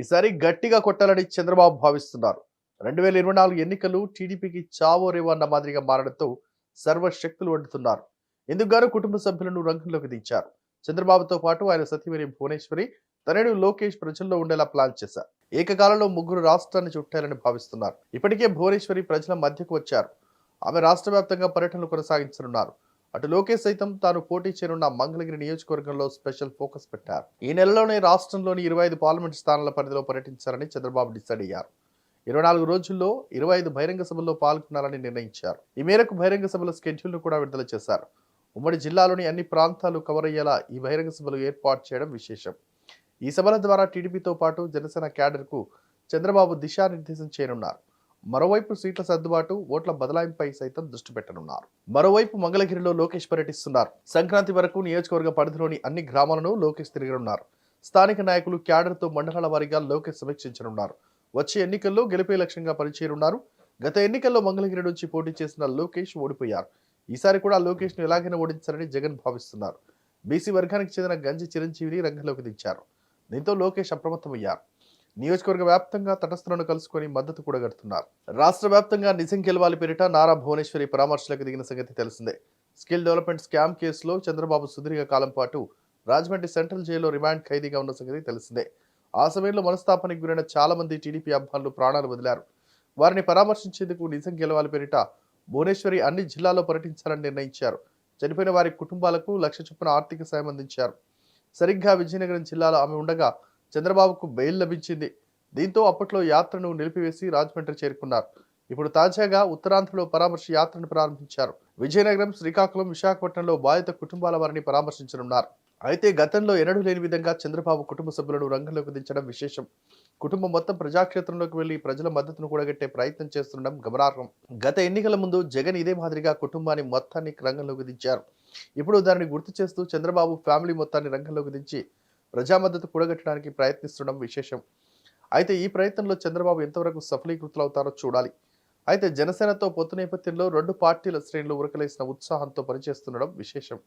ఈసారి గట్టిగా కొట్టాలని చంద్రబాబు భావిస్తున్నారు. 2024 ఎన్నికలు టీడీపీకి చావో రేవో అన్న మాదిరిగా మారడంతో సర్వశక్తులు వడ్డుతున్నారు. ఇందుకుగాను కుటుంబ సభ్యులను రంగంలోకి దించారు. చంద్రబాబుతో పాటు ఆయన సతీమణి భువనేశ్వరి, తనయుడు లోకేష్ ప్రజల్లో ఉండేలా ప్లాన్ చేశారు. ఏకకాలంలో ముగ్గురు రాష్ట్రాన్ని చుట్టాలని భావిస్తున్నారు. ఇప్పటికే భువనేశ్వరి ప్రజల మధ్యకు వచ్చారు. ఆమె రాష్ట్ర వ్యాప్తంగా పర్యటనలు కొనసాగించనున్నారు. అటు లోకేష్ సైతం తాను పోటీ చేయనున్న మంగళగిరి నియోజకవర్గంలో స్పెషల్ ఫోకస్ పెట్టారు. ఈ నెలలోనే రాష్ట్రంలోని 25 పార్లమెంట్ స్థానాల పరిధిలో పర్యటించాలని చంద్రబాబు డిసైడ్ అయ్యారు. 24 రోజుల్లో 25 బహిరంగ సభల్లో పాల్గొనాలని నిర్ణయించారు. ఈ మేరకు బహిరంగ సభల స్కెడ్యూల్ను కూడా విడుదల చేశారు. ఉమ్మడి జిల్లాలోని అన్ని ప్రాంతాలు కవర్ అయ్యేలా ఈ బహిరంగ సభలు ఏర్పాటు చేయడం విశేషం. ఈ సభల ద్వారా టీడీపీతో పాటు జనసేన క్యాడర్కు చంద్రబాబు దిశానిర్దేశం చేయనున్నారు. మరోవైపు సీట్ల సర్దుబాటు, ఓట్ల బదలాయింపై సైతం దృష్టి పెట్టనున్నారు. మరోవైపు మంగళగిరిలో లోకేష్ పర్యటిస్తున్నారు. సంక్రాంతి వరకు నియోజకవర్గ పరిధిలోని అన్ని గ్రామాలను లోకేష్ తిరగనున్నారు. స్థానిక నాయకులు క్యాడర్తో మండలాల వారీగా లోకేష్ సమీక్షించనున్నారు. వచ్చే ఎన్నికల్లో గెలిపే లక్ష్యంగా పనిచేయనున్నారు. గత ఎన్నికల్లో మంగళగిరి నుంచి పోటీ చేసిన లోకేష్ ఓడిపోయారు. ఈసారి కూడా లోకేష్ను ఎలాగైనా ఓడించాలని జగన్ భావిస్తున్నారు. బీసీ వర్గానికి చెందిన గంజి చిరంజీవిని రంగంలోకి దించారు. దీంతో లోకేష్ అప్రమత్తమయ్యారు. నియోజకవర్గ వ్యాప్తంగా తటస్థులను కలుసుకొని మద్దతు కూడగడుతున్నారు. రాష్ట్ర వ్యాప్తంగా నిజం గెలవాలి పేరిట నారా భువనేశ్వరి పరామర్శలకు దిగిన సంగతి తెలిసిందే. స్కిల్ డెవలప్మెంట్ స్కామ్ కేసులో చంద్రబాబు సుదీర్ఘ కాలం పాటు రాజమండ్రి సెంట్రల్ జైల్లో రిమాండ్ ఖైదీగా ఉన్న సంగతి తెలిసిందే. ఆ సమయంలో మనస్తాపానికి గురైన చాలా మంది టీడీపీ అభిమానులు ప్రాణాలు వదిలారు. వారిని పరామర్శించేందుకు నిజం గెలవాలి పేరిట భువనేశ్వరి అన్ని జిల్లాల్లో పర్యటించాలని నిర్ణయించారు. చనిపోయిన వారి కుటుంబాలకు 1,00,000 చొప్పున ఆర్థిక సాయం అందించారు. సరిగ్గా విజయనగరం జిల్లాలో ఆమె ఉండగా చంద్రబాబుకు బెయిల్ లభించింది. దీంతో అప్పట్లో యాత్రను నిలిపివేసి రాజమండ్రి చేరుకున్నారు. ఇప్పుడు తాజాగా ఉత్తరాంధ్రలో పరామర్శ యాత్రను ప్రారంభించారు. విజయనగరం, శ్రీకాకుళం, విశాఖపట్నంలో బాధిత కుటుంబాల వారిని పరామర్శించనున్నారు. అయితే గతంలో ఎన్నడూ లేని విధంగా చంద్రబాబు కుటుంబ సభ్యులను రంగంలోకి దించడం విశేషం. కుటుంబం మొత్తం ప్రజాక్షేత్రంలోకి వెళ్లి ప్రజల మద్దతును కూడగట్టే ప్రయత్నం చేస్తుండడం గమనార్హం. గత ఎన్నికల ముందు జగన్ ఇదే మాదిరిగా కుటుంబాన్ని మొత్తాన్ని రంగంలోకి దించారు. ఇప్పుడు దానిని గుర్తు చేస్తూ చంద్రబాబు ఫ్యామిలీ మొత్తాన్ని రంగంలోకి దించి ప్రజా మద్దతు కూడగట్టడానికి ప్రయత్నిస్తుండడం విశేషం. అయితే ఈ ప్రయత్నంలో చంద్రబాబు ఎంతవరకు సఫలీకృతులవుతారో చూడాలి. అయితే జనసేనతో పొత్తు నేపథ్యంలో రెండు పార్టీల శ్రేణులు ఉరకలేసిన ఉత్సాహంతో పనిచేస్తుండడం విశేషం.